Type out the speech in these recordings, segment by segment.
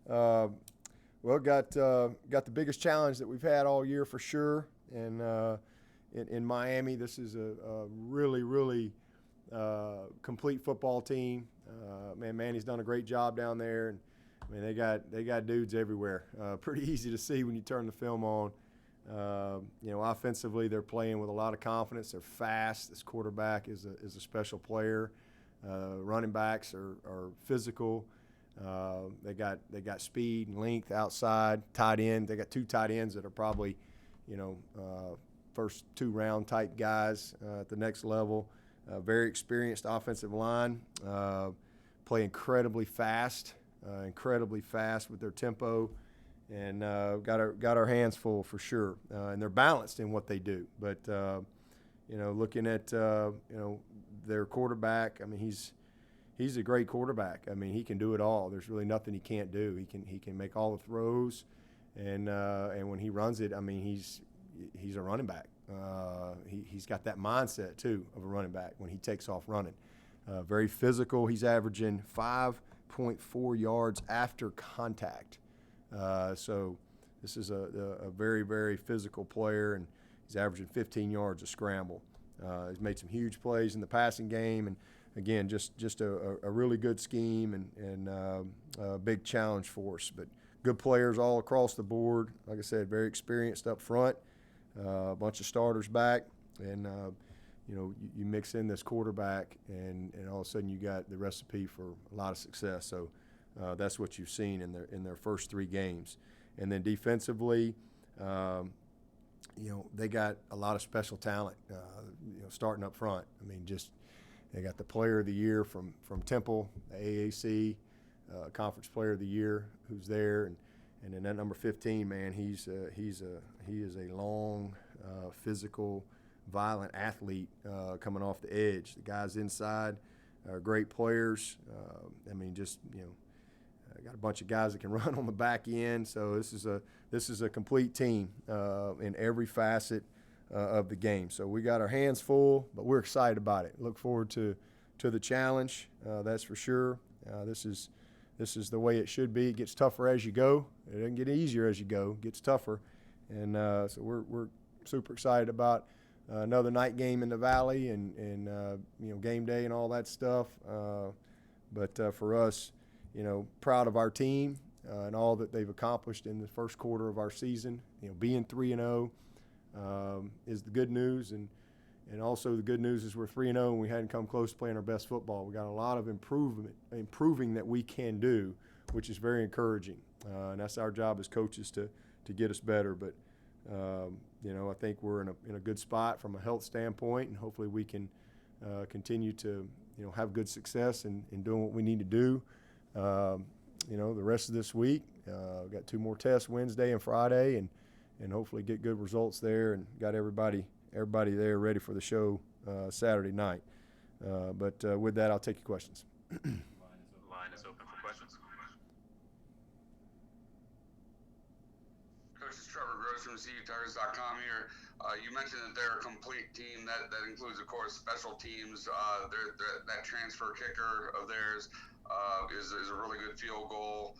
Uh, well, got the biggest challenge that we've had all year for sure, and in Miami, this is a really complete football team. Manny's done a great job down there, and I mean they got dudes everywhere. Pretty easy to see when you turn the film on. Offensively, they're playing with a lot of confidence. They're fast. This quarterback is a special player. Running backs are physical. They got speed and length outside. Tight end. They got two tight ends that are probably, first two-round type guys at the next level. Very experienced offensive line. Play incredibly fast with their tempo, and got our hands full for sure. And they're balanced in what they do. But looking at their quarterback, I mean he's a great quarterback. I mean he can do it all. There's really nothing he can't do. He can make all the throws, and when he runs it, I mean he's a running back. He's got that mindset too of a running back when he takes off running. Very physical. He's averaging 5.4 yards after contact. So this is a very physical player, and he's averaging 15 yards a scramble. He's made some huge plays in the passing game, and again, just a really good scheme and a big challenge for us. But good players all across the board. Like I said, very experienced up front. A bunch of starters back, and you mix in this quarterback, and all of a sudden you got the recipe for a lot of success. So that's what you've seen in their first three games. And then defensively, they got a lot of special talent. Starting up front. I mean, they got the Player of the Year from Temple, the AAC Conference Player of the Year, who's there, and then that number 15, man, he is a long, physical, violent athlete coming off the edge. The guys inside are great players. Got a bunch of guys that can run on the back end. So this is a complete team in every facet of the game. So we got our hands full, but we're excited about it. Look forward to the challenge. That's for sure. This is the way it should be. It gets tougher as you go. It doesn't get easier as you go. It gets tougher, and so we're super excited about another night game in the Valley and game day and all that stuff. But for us, proud of our team and all that they've accomplished in the first quarter of our season. Being 3-0 is the good news, and also the good news is we're 3-0 and we hadn't come close to playing our best football. We got a lot of improving that we can do, which is very encouraging. And that's our job as coaches to get us better. But I think we're in a good spot from a health standpoint, and hopefully we can continue to have good success in doing what we need to do. The rest of this week, we've got 2 more tests Wednesday and Friday, and hopefully get good results there, and got everybody there ready for the show Saturday night. But with that, I'll take your questions. Line is open for questions. Coach, it's Trevor Gross from CUTigers.com here. You mentioned that they're a complete team. That includes, of course, special teams. That transfer kicker of theirs is a really good field goal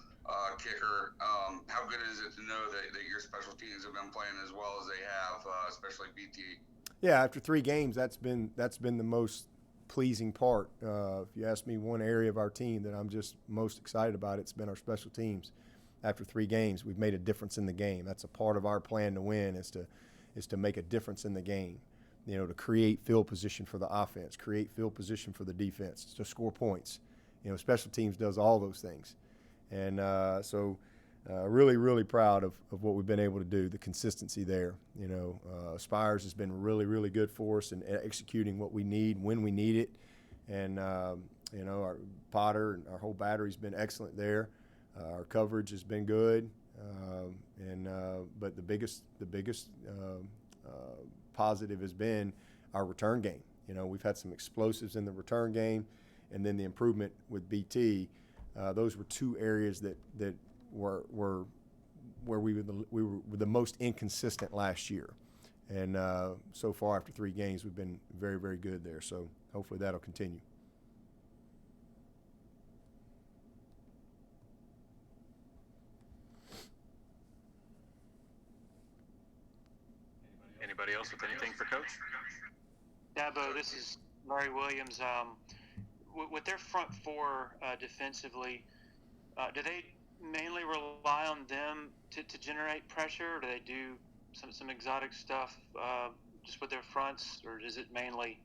kicker. How good is it to know that your special teams have been playing as well as they have, especially BT? Yeah, after 3 games, that's been the most pleasing part. If you ask me one area of our team that I'm just most excited about, it's been our special teams. After 3 games, we've made a difference in the game. That's a part of our plan to win, is to make a difference in the game. To create field position for the offense, create field position for the defense, to score points. Special teams does all those things. And so really proud of what we've been able to do, the consistency there. Spires has been really good for us in executing what we need when we need it. And, our Potter and our whole battery's been excellent there. Our coverage has been good. But the biggest positive has been our return game. We've had some explosives in the return game, and then the improvement with BT. Those were 2 areas that were where we were the most inconsistent last year, and so far after 3 games we've been very good there. So hopefully that'll continue. Anybody else with anything for Coach? Dabo, this is Larry Williams. With their front four defensively, do they mainly rely on them to generate pressure, or do they do some exotic stuff just with their fronts, or is it mainly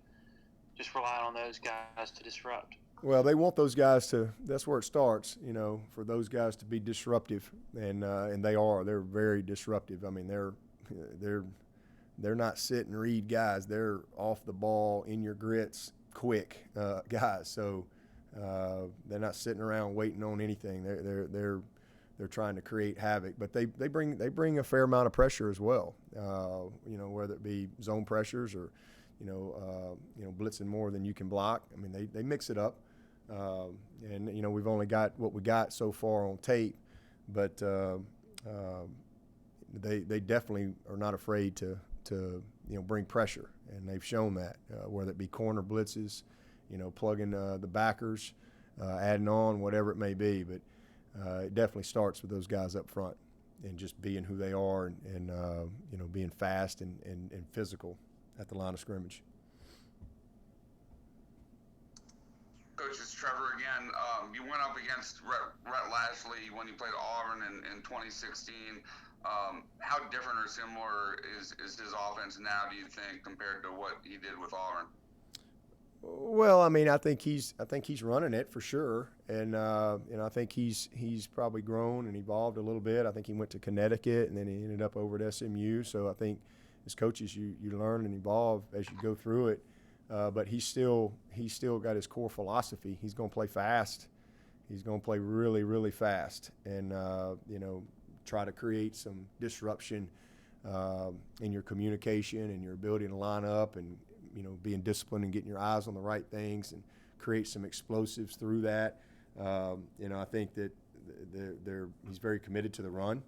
just rely on those guys to disrupt? Well, they want those guys to. That's where it starts, for those guys to be disruptive, and they are. They're very disruptive. I mean, they're not sit and read guys. They're off the ball, in your grits, quick guys. So they're not sitting around waiting on anything. They're trying to create havoc, but they bring a fair amount of pressure as well. Whether it be zone pressures or blitzing more than you can block. I mean, they mix it up. And we've only got what we got so far on tape, but they definitely are not afraid to bring pressure, and they've shown that, whether it be corner blitzes, plugging the backers, adding on, whatever it may be. But it definitely starts with those guys up front and just being who they are and being fast and physical at the line of scrimmage. Coach, it's Trevor again. You went up against Rhett Lashlee when you played Auburn in 2016. How different or similar is his offense now, do you think, compared to what he did with Auburn? Well, I mean, I think he's running it for sure, and I think he's probably grown and evolved a little bit. I think he went to Connecticut and then he ended up over at SMU. So I think as coaches, you learn and evolve as you go through it. But he's still got his core philosophy. He's going to play fast. He's going to play really, really fast, and try to create some disruption in your communication and your ability to line up, and being disciplined and getting your eyes on the right things and create some explosives through that. I think that he's very committed to the run.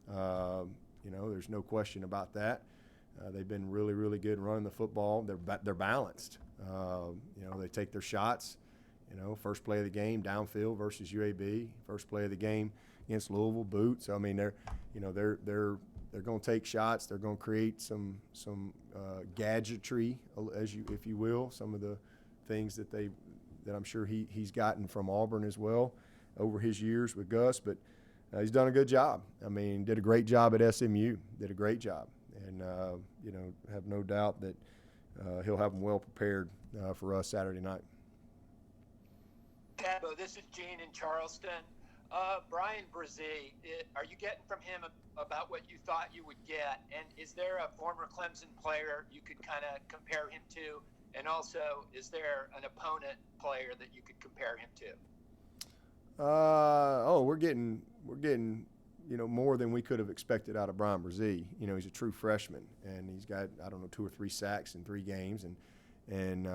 There's no question about that. They've been really, really good running the football. They're balanced. They take their shots. First play of the game, downfield versus UAB. First play of the game against Louisville, boot. So I mean, they're going to take shots. They're going to create some gadgetry, if you will. Some of the things that I'm sure he's gotten from Auburn as well over his years with Gus. But he's done a good job. I mean, did a great job at SMU. Did a great job. And, have no doubt that he'll have them well prepared for us Saturday night. Dabo, this is Gene in Charleston. Bryan Bresee, are you getting from him about what you thought you would get? And is there a former Clemson player you could kind of compare him to? And also, is there an opponent player that you could compare him to? We're getting more than we could have expected out of Bryan Bresee. He's a true freshman, and he's got 2 or 3 sacks in 3 games, and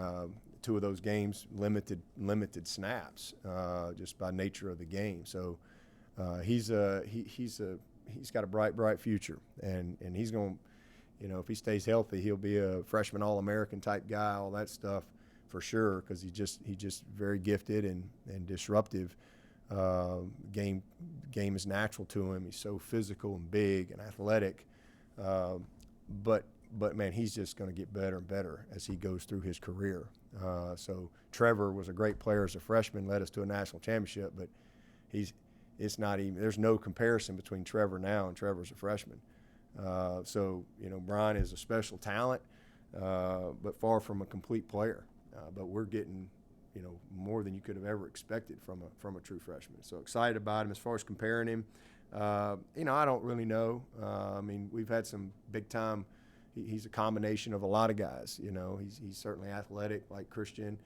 2 of those games limited snaps just by nature of the game. So he's got a bright future, and he's going, if he stays healthy, he'll be a freshman All-American type guy, all that stuff for sure, because he's just very gifted and disruptive. Game is natural to him. He's so physical and big and athletic, but man, he's just going to get better and better as he goes through his career. So Trevor was a great player as a freshman, led us to a national championship, but there's no comparison between Trevor now and Trevor as a freshman. So Bryan is a special talent, but far from a complete player. But we're getting more than you could have ever expected from a true freshman. So excited about him. As far as comparing him, I don't really know. I mean, we've had some big time. He's a combination of a lot of guys. He's certainly athletic like Christian.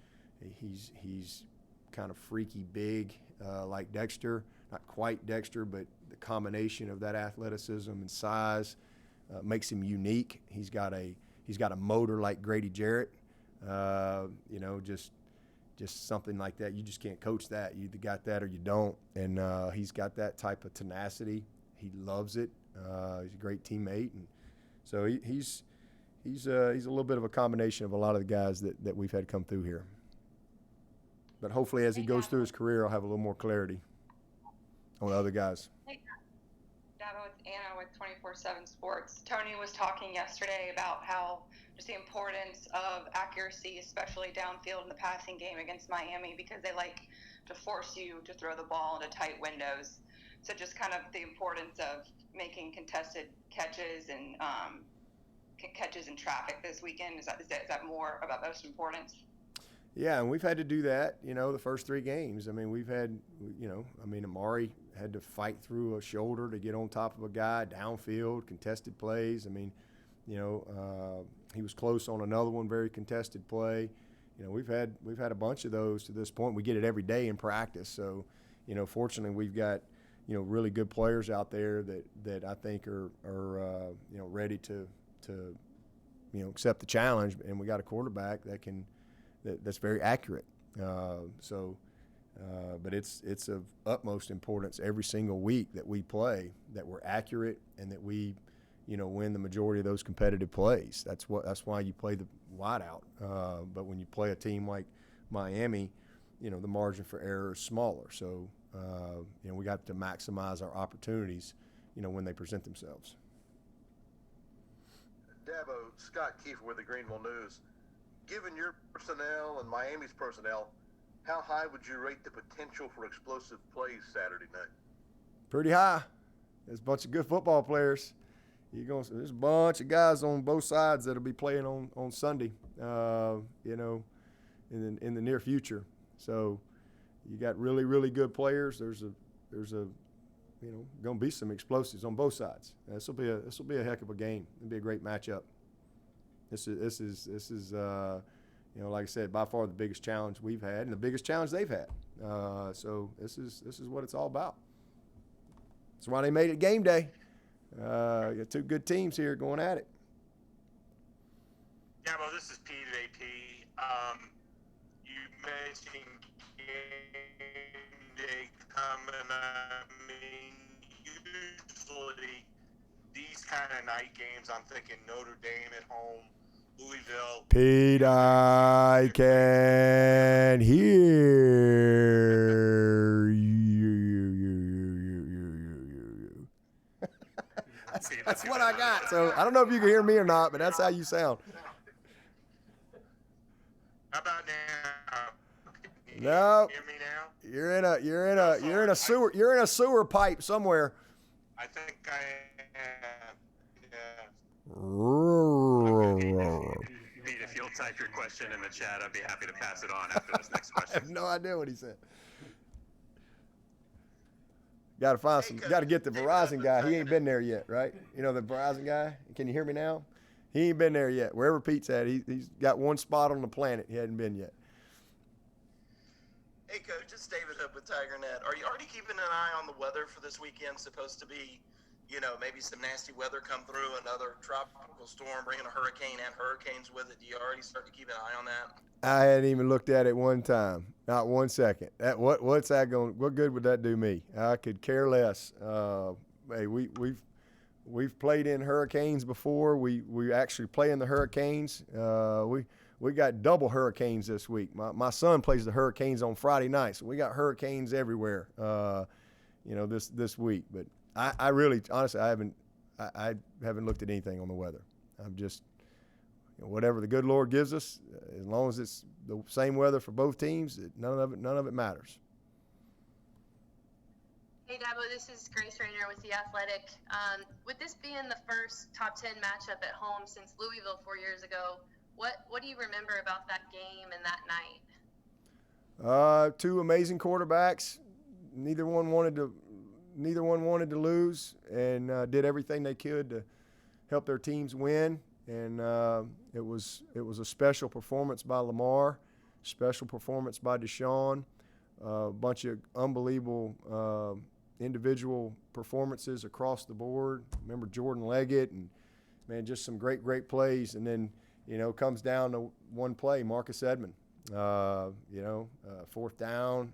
He's kind of freaky big like Dexter. Not quite Dexter, but the combination of that athleticism and size makes him unique. He's got a motor like Grady Jarrett. Just something like that. You just can't coach that. You either got that or you don't. And he's got that type of tenacity. He loves it. He's a great teammate, and so he's a little bit of a combination of a lot of the guys that we've had come through here. But hopefully, as he goes through his career, I'll have a little more clarity on the other guys. Hey, Dabo, Dabo, it's Anna with 24/7 Sports. Tony was talking yesterday about how just the importance of accuracy, especially downfield in the passing game against Miami, because they like to force you to throw the ball into tight windows. So just kind of the importance of making contested catches and catches in traffic this weekend. Is that more about most importance? Yeah, and we've had to do that, the first 3 games. I mean, we've had, Amari had to fight through a shoulder to get on top of a guy, downfield, contested plays. I mean, he was close on another one, very contested play. We've had a bunch of those to this point. We get it every day in practice. So, fortunately, we've got, really good players out there that I think are ready to accept the challenge. And we got a quarterback that's very accurate. But it's of utmost importance every single week that we play, that we're accurate and that we, win the majority of those competitive plays. That's why you play the wideout. But when you play a team like Miami, the margin for error is smaller. So, we got to maximize our opportunities, when they present themselves. Dabo, Scott Kiefer with the Greenville News. Given your personnel and Miami's personnel, how high would you rate the potential for explosive plays Saturday night? Pretty high. There's a bunch of good football players. There's a bunch of guys on both sides that'll be playing on Sunday, in the near future. So you got really, really good players. There's going to be some explosives on both sides. This will be a heck of a game. It'll be a great matchup. This is like I said, by far the biggest challenge we've had and the biggest challenge they've had. So this is what it's all about. That's why they made it game day. You got 2 good teams here going at it. Yeah, well, this is Pete at AP. You mentioned game day coming up. I mean, usually these kind of night games, I'm thinking Notre Dame at home, Louisville. Pete, I can hear you. That's what I got. So I don't know if you can hear me or not, but that's how you sound. How about now? No. Hear me now? You're in a sewer pipe somewhere. I think I am. Pete, if you'll type your question in the chat, I'd be happy to pass it on after this next I question. have no idea what he said. Got to get the Verizon guy. He ain't been there yet, right? The Verizon guy. Can you hear me now? He ain't been there yet. Wherever Pete's at, he's got one spot on the planet he hadn't been yet. Hey, Coach, it's David Hood with TigerNet. Are you already keeping an eye on the weather for this weekend? Supposed to be, maybe some nasty weather come through, another tropical storm, bringing a hurricane and hurricanes with it. Do you already start to keep an eye on that? I hadn't even looked at it one time, not 1 second. What's that going? What good would that do me? I could care less. Hey, we've played in hurricanes before. We actually play in the hurricanes. We got double hurricanes this week. My son plays the Hurricanes on Friday night, so we got hurricanes everywhere. This week. But I really, honestly, I haven't looked at anything on the weather. I'm just whatever the good Lord gives us, as long as it's the same weather for both teams, none of it matters. Hey, Dabo, this is Grace Rayner with The Athletic. With this being the first top 10 matchup at home since Louisville 4 years ago, what do you remember about that game and that night? 2 amazing quarterbacks. Neither one wanted to lose, and did everything they could to help their teams win. And it was a special performance by Lamar, special performance by Deshaun, a bunch of unbelievable individual performances across the board. Remember Jordan Leggett, and just some great plays. And then comes down to one play, Marcus Edmond. 4th down.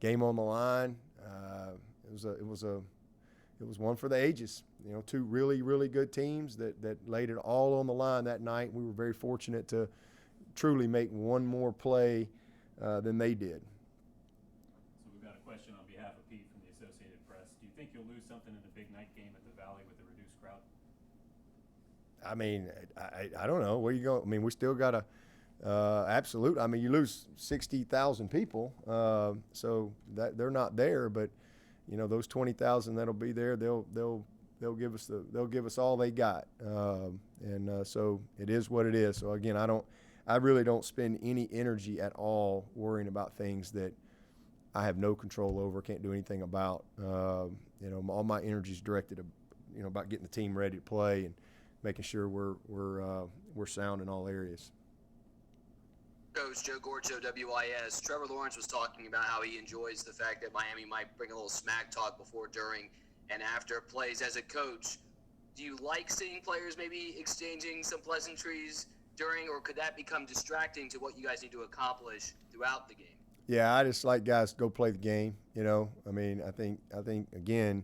Game on the line. It was one for the ages. 2 really, really good teams that laid it all on the line that night. We were very fortunate to truly make one more play than they did. So we've got a question on behalf of Pete from the Associated Press. Do you think you'll lose something in a big night game at the Valley with a reduced crowd? I mean, I don't know. Where you go? I mean, we still got to absolute. I mean, you lose 60,000 people, so that they're not there. But you know, those 20,000 that'll be there, they'll give us all they got. So it is what it is. So again, I really don't spend any energy at all worrying about things that I have no control over, can't do anything about. You know, all my energy is directed to, you know, about getting the team ready to play and making sure we're sound in all areas. Coach Joe Gorcho, WIS. Trevor Lawrence was talking about how he enjoys the fact that Miami might bring a little smack talk before, during, and after plays. As a coach, do you like seeing players maybe exchanging some pleasantries during, or could that become distracting to what you guys need to accomplish throughout the game? Yeah, I just like guys to go play the game. You know, I mean, I think again,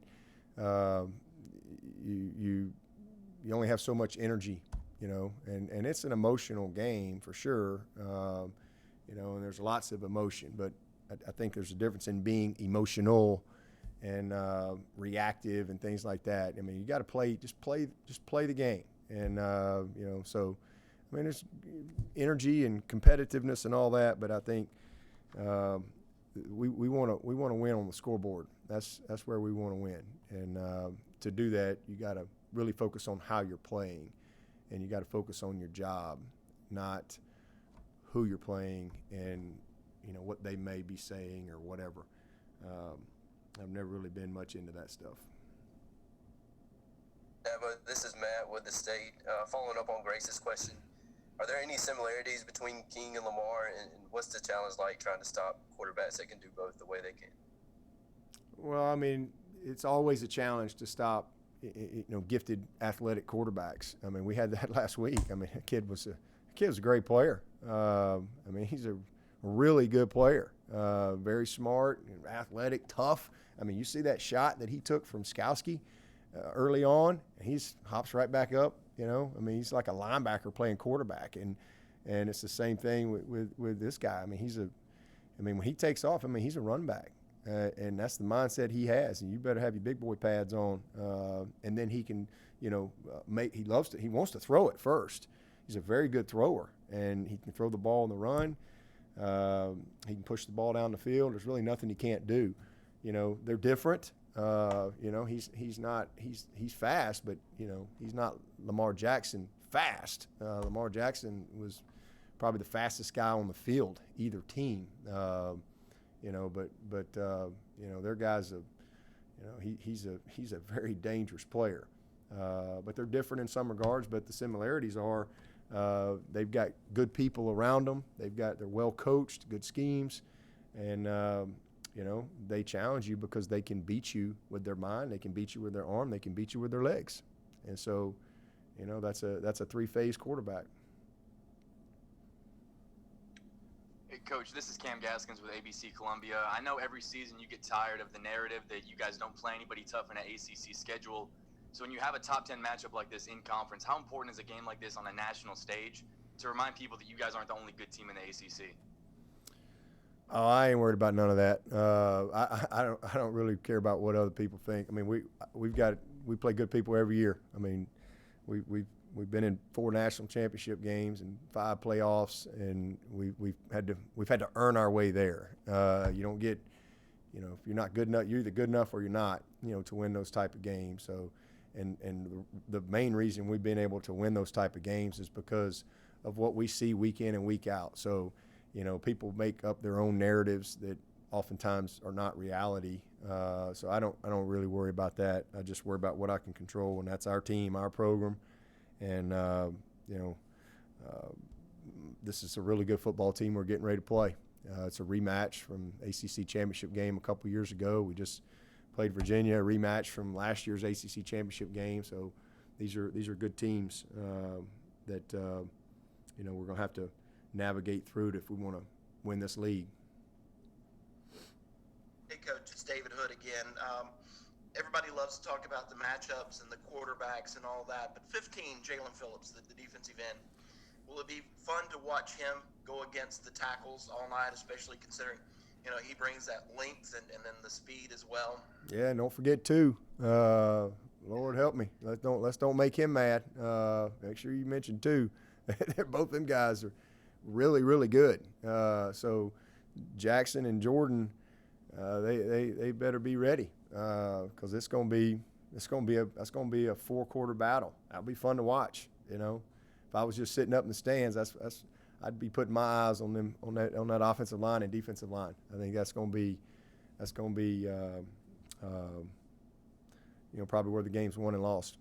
you only have so much energy, you know, and it's an emotional game for sure. You know, and there's lots of emotion, but I think there's a difference in being emotional and reactive and things like that. I mean, you got to just play the game, and you know, so I mean, there's energy and competitiveness and all that, but I think we want to win on the scoreboard. That's where we want to win, and to do that, you got to really focus on how you're playing, and you got to focus on your job, not who you're playing and, you know, what they may be saying or whatever. I've never really been much into that stuff. Dabo, this is Matt with the State. Following up on Grace's question, are there any similarities between King and Lamar, and what's the challenge like trying to stop quarterbacks that can do both the way they can? Well, I mean, it's always a challenge to stop, you know, gifted athletic quarterbacks. I mean, we had that last week. I mean, a kid was a great player. I mean, he's a really good player, very smart, athletic, tough. I mean, you see that shot that he took from Skowski early on, and he hops right back up. You know, I mean, he's like a linebacker playing quarterback, and it's the same thing with this guy. I mean, when he takes off, I mean, he's a run back, and that's the mindset he has. And you better have your big boy pads on, and then he can, you know, he wants to throw it first. He's a very good thrower, and he can throw the ball on the run. He can push the ball down the field. There's really nothing he can't do. You know, they're different. You know, he's fast, but, you know, he's not Lamar Jackson fast. Lamar Jackson was probably the fastest guy on the field, either team. You know, but you know, their guy's he's a very dangerous player. But they're different in some regards, but the similarities are they've got good people around them. They're well coached, good schemes, and you know, they challenge you because they can beat you with their mind, they can beat you with their arm, they can beat you with their legs. And so, you know, that's a three-phase quarterback. Hey, Coach, this is Cam Gaskins with ABC Columbia. I know every season you get tired of the narrative that you guys don't play anybody tough in an ACC schedule. So when you have a top 10 matchup like this in conference, how important is a game like this on a national stage to remind people that you guys aren't the only good team in the ACC? Oh, I ain't worried about none of that. I don't really care about what other people think. I mean, we play good people every year. I mean, we've been in 4 national championship games and 5 playoffs, and we've had to earn our way there. You don't get, you know, if you're not good enough, you're either good enough or you're not, you know, to win those type of games. So, and the main reason we've been able to win those type of games is because of what we see week in and week out. So, you know, people make up their own narratives that oftentimes are not reality. So I don't really worry about that. I just worry about what I can control, and that's our team, our program. And, you know, this is a really good football team we're getting ready to play. It's a rematch from ACC championship game a couple years ago. We just played Virginia, a rematch from last year's ACC championship game. So these are good teams that, you know, we're going to have to navigate through it if we want to win this league. Hey, Coach, it's David Hood again. Everybody loves to talk about the matchups and the quarterbacks and all that, but 15, Jaelan Phillips, the defensive end, will it be fun to watch him go against the tackles all night, especially considering he brings that length and then the speed as well. Yeah, and don't forget too. Lord help me. Let's don't make him mad. Make sure you mention too. Both them guys are really, really good. So Jackson and Jordan, they better be ready because it's gonna be a 4-quarter battle. That'll be fun to watch. If I was just sitting up in the stands, I'd be putting my eyes on them on that offensive line and defensive line. I think that's gonna be probably where the game's won and lost.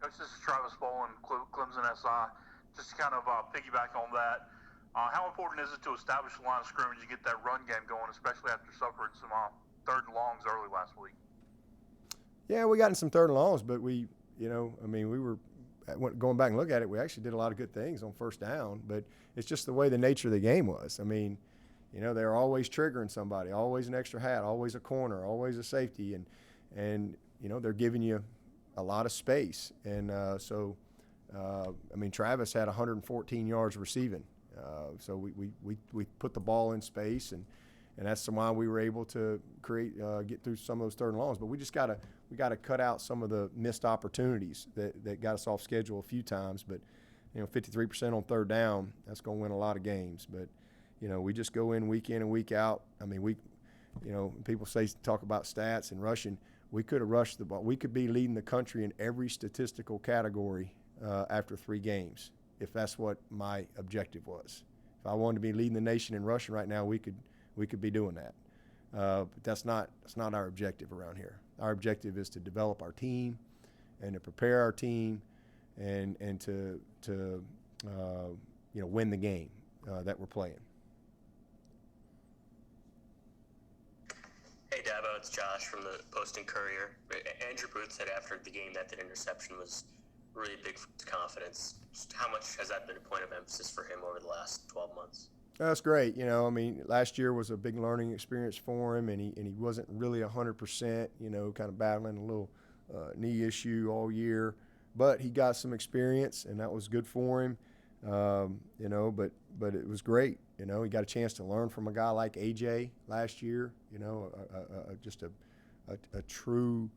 Coach, this is Travis Bowen, Clemson SI. Just to kind of piggyback on that, how important is it to establish the line of scrimmage and get that run game going, especially after suffering some third and longs early last week? Yeah, we got in some third and longs, but we were going back and look at it. We actually did a lot of good things on first down, but it's just the way the nature of the game was. They're always triggering somebody, always an extra hat, always a corner, always a safety, and they're giving you a lot of space. And Travis had 114 yards receiving. So we put the ball in space, and that's why we were able to get through some of those third and longs. But we got to cut out some of the missed opportunities that got us off schedule a few times. But 53% on third down, that's going to win a lot of games. But we just go in and week out. People talk about stats and rushing. We could have rushed the ball. We could be leading the country in every statistical category after 3 games, if that's what my objective was. If I wanted to be leading the nation in rushing right now, we could be doing that. But that's not our objective around here. Our objective is to develop our team and to prepare our team and to win the game that we're playing. Hey Dabo, it's Josh from the Post and Courier. Andrew Booth said after the game that interception was really big for his confidence. How much has that been a point of emphasis for him over the last 12 months? That's great. Last year was a big learning experience for him, and he wasn't really 100%, kind of battling a little knee issue all year. But he got some experience, and that was good for him. But it was great. He got a chance to learn from a guy like AJ last year. Just a true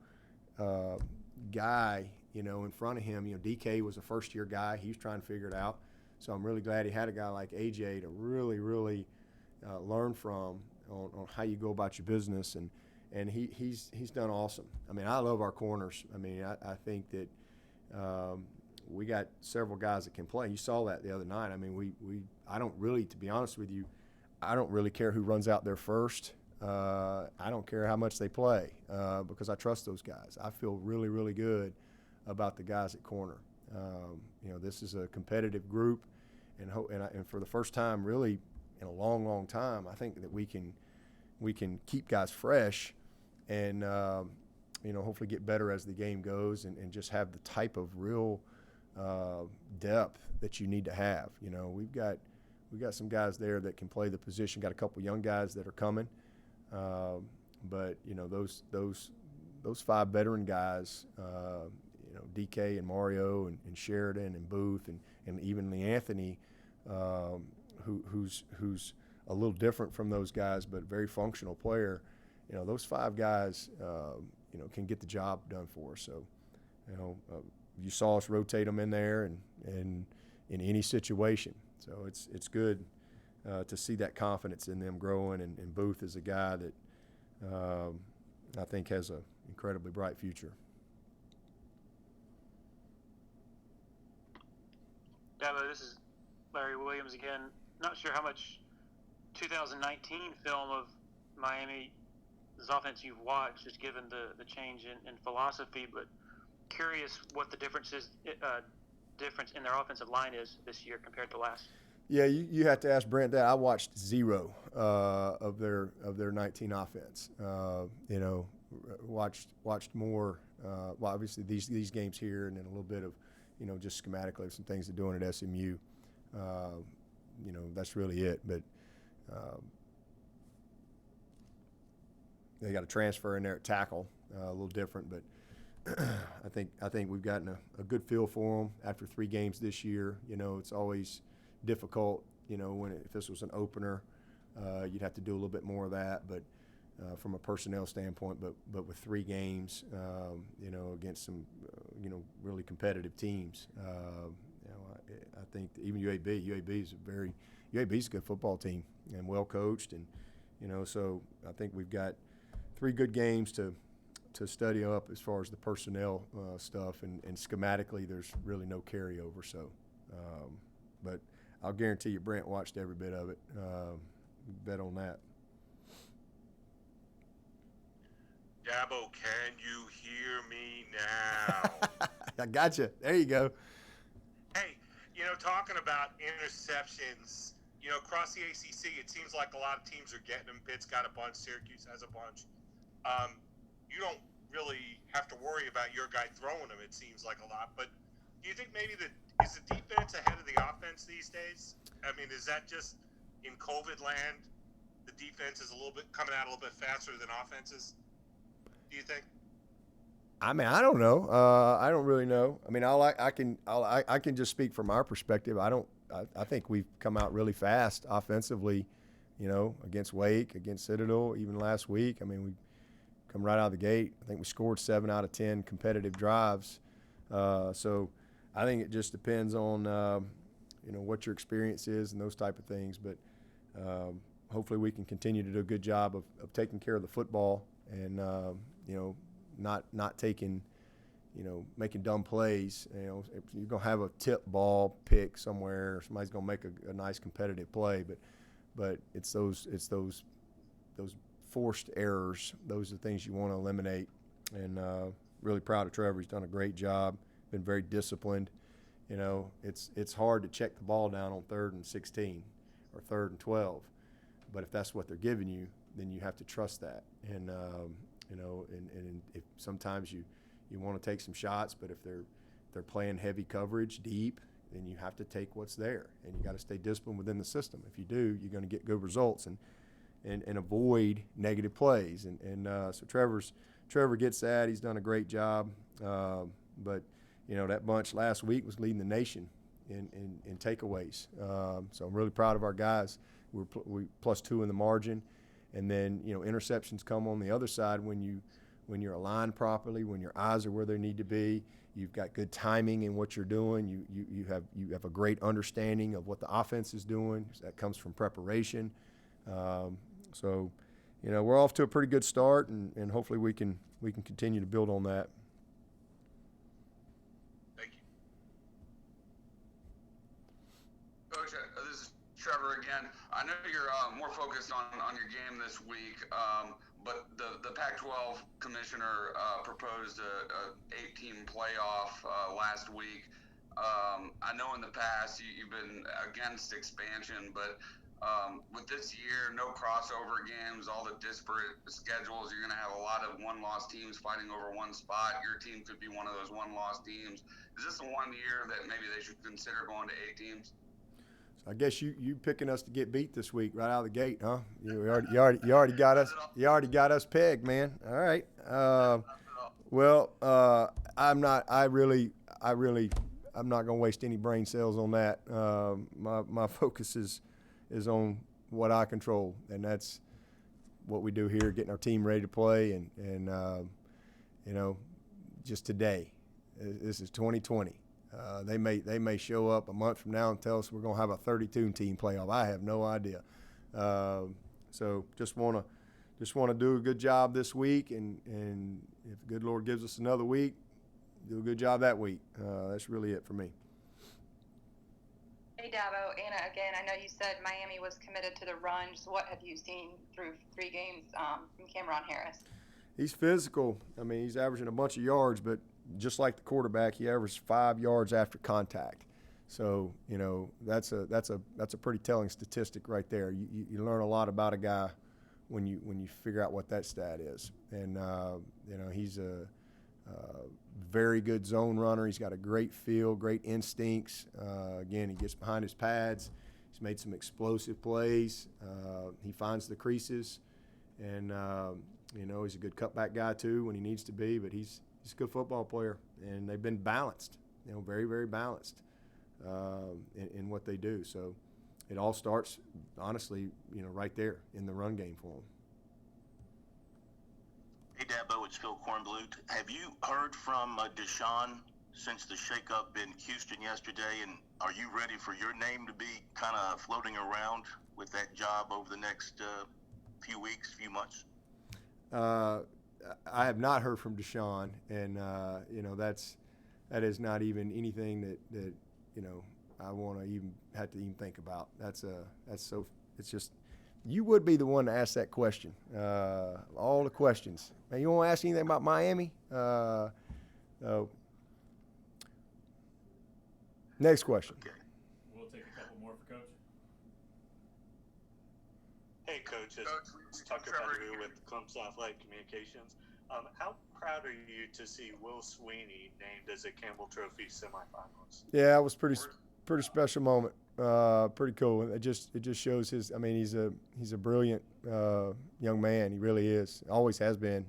guy. In front of him. DK was a first-year guy. He was trying to figure it out. So I'm really glad he had a guy like AJ to really, really learn from on how you go about your business, and he's done awesome. I love our corners. I think that we got several guys that can play. You saw that the other night. I don't really, to be honest with you, I don't really care who runs out there first. I don't care how much they play because I trust those guys. I feel really, really good about the guys at corner. This is a competitive group, and for the first time, really, in a long, long time, I think that we can keep guys fresh, and hopefully get better as the game goes, and just have the type of real depth that you need to have. We've got some guys there that can play the position. Got a couple young guys that are coming, but those 5 veteran guys. DK and Mario and Sheridan and Booth and even Lee Anthony, who's a little different from those guys, but a very functional player. Those 5 guys, can get the job done for us. So, you saw us rotate them in there and in any situation. So it's good to see that confidence in them growing. And Booth is a guy that I think has an incredibly bright future. Dabo, this is Larry Williams again. Not sure how much 2019 film of Miami's offense you've watched, just given the change in philosophy, but curious what the difference in their offensive line is this year compared to last. Yeah, you have to ask Brent that. I watched 0 of their 19 offense. Watched more. Well, obviously these games here, and then a little bit of just schematically some things they're doing at SMU. That's really it. But they got a transfer in there at tackle, a little different. But I think we've gotten a good feel for them after 3 games this year. It's always difficult if this was an opener, you'd have to do a little bit more of that. But from a personnel standpoint, but with 3 games, against some, really competitive teams, I think even UAB is UAB's a good football team and well coached, and so I think we've got 3 good games to study up as far as the personnel stuff, and schematically there's really no carryover. So, but I'll guarantee you Brent watched every bit of it. Bet on that. Dabo, can you hear me now? I got you. There you go. Hey, talking about interceptions, across the ACC, it seems like a lot of teams are getting them. Pitt's got a bunch. Syracuse has a bunch. You don't really have to worry about your guy throwing them, it seems like a lot. But do you think maybe is the defense ahead of the offense these days? I mean, is that just in COVID land, the defense is coming out a little bit faster than offenses? Do you think? I mean, I don't know. I don't really know. I mean, I can just speak from our perspective. I think we've come out really fast offensively, against Wake, against Citadel, even last week. I mean, we come right out of the gate. I think we scored 7 out of 10 competitive drives. So I think it just depends on, what your experience is and those type of things. But hopefully we can continue to do a good job of taking care of the football and, not taking, making dumb plays. If you're going to have a tip ball pick somewhere, somebody's going to make a nice competitive play. But it's those forced errors. Those are the things you want to eliminate. And really proud of Trevor. He's done a great job, been very disciplined. It's hard to check the ball down on 3rd and 16 or 3rd and 12. But if that's what they're giving you, then you have to trust that. And, and if sometimes you want to take some shots, but if they're playing heavy coverage deep, then you have to take what's there. And you got to stay disciplined within the system. If you do, you're going to get good results and avoid negative plays. And so Trevor gets that. He's done a great job. But, that bunch last week was leading the nation in takeaways. So I'm really proud of our guys. We +2 in the margin. And then, interceptions come on the other side when you're aligned properly, when your eyes are where they need to be. You've got good timing in what you're doing. You have a great understanding of what the offense is doing. That comes from preparation. So, we're off to a pretty good start, and hopefully we can continue to build on that. Thank you. Coach, this is Trevor again. I know you're more focused on your game this week, but the Pac-12 commissioner proposed a 8-team playoff last week. I know in the past you've been against expansion, but with this year, no crossover games, all the disparate schedules, you're going to have a lot of one-loss teams fighting over one spot. Your team could be one of those one-loss teams. Is this the one year that maybe they should consider going to 8 teams? I guess you picking us to get beat this week right out of the gate, huh? You already got us. You already got us pegged, man. All right. I'm not. I'm not going to waste any brain cells on that. My focus is on what I control, and that's what we do here, getting our team ready to play, and just today. This is 2020. They may show up a month from now and tell us we're going to have a 32-team playoff. I have no idea. So just want to do a good job this week, and if the good Lord gives us another week, do a good job that week. That's really it for me. Hey, Dabo, Anna again. I know you said Miami was committed to the run. So what have you seen through 3 games from Cameron Harris? He's physical. I mean, he's averaging a bunch of yards, but just like the quarterback, he averaged 5 yards after contact. So, that's a pretty telling statistic right there. You learn a lot about a guy when you figure out what that stat is. And, he's a very good zone runner. He's got a great feel, great instincts. Again, he gets behind his pads. He's made some explosive plays. He finds the creases. And, he's a good cutback guy too when he needs to be, but he's a good football player, and they've been balanced, very, very balanced in what they do. So it all starts, honestly, right there in the run game for them. Hey, Dabo, it's Phil Kornblut. Have you heard from Deshaun since the shakeup in Houston yesterday, and are you ready for your name to be kind of floating around with that job over the next few weeks, few months? I have not heard from Deshaun, and that is not even anything that I want to even have to even think about. That's so. It's just you would be the one to ask that question. All the questions. Now, you want to ask anything about Miami? Next question. Okay. We'll take a couple more for Coach. Hey, Coach. It's Tucker Pettigrew with Clemson Athletic Communications. How proud are you to see Will Swinney named as a Campbell Trophy semifinalist? Yeah, it was pretty special moment. Pretty cool. It just shows his. I mean, he's a brilliant young man. He really is. Always has been.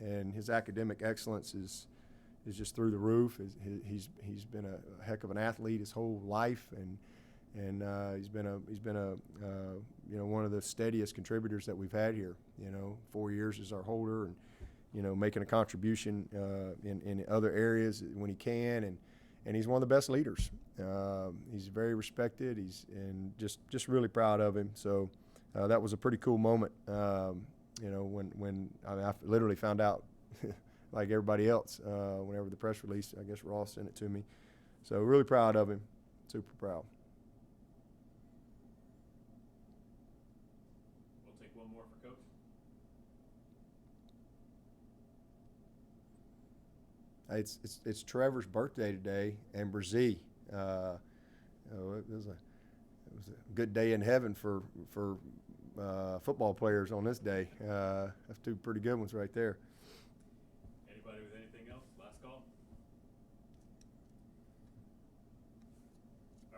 And his academic excellence is just through the roof. He's been a heck of an athlete his whole life, and he's been a one of the steadiest contributors that we've had here. 4 years as our holder, and making a contribution in other areas when he can, and he's one of the best leaders. He's very respected. And just really proud of him. So that was a pretty cool moment. When I literally found out, like everybody else, whenever the press release, I guess Ross sent it to me. So really proud of him. Super proud. We'll take one more for Coach. It's Trevor's birthday today, and Bresee. It was a good day in heaven for football players on this day. That's two pretty good ones right there.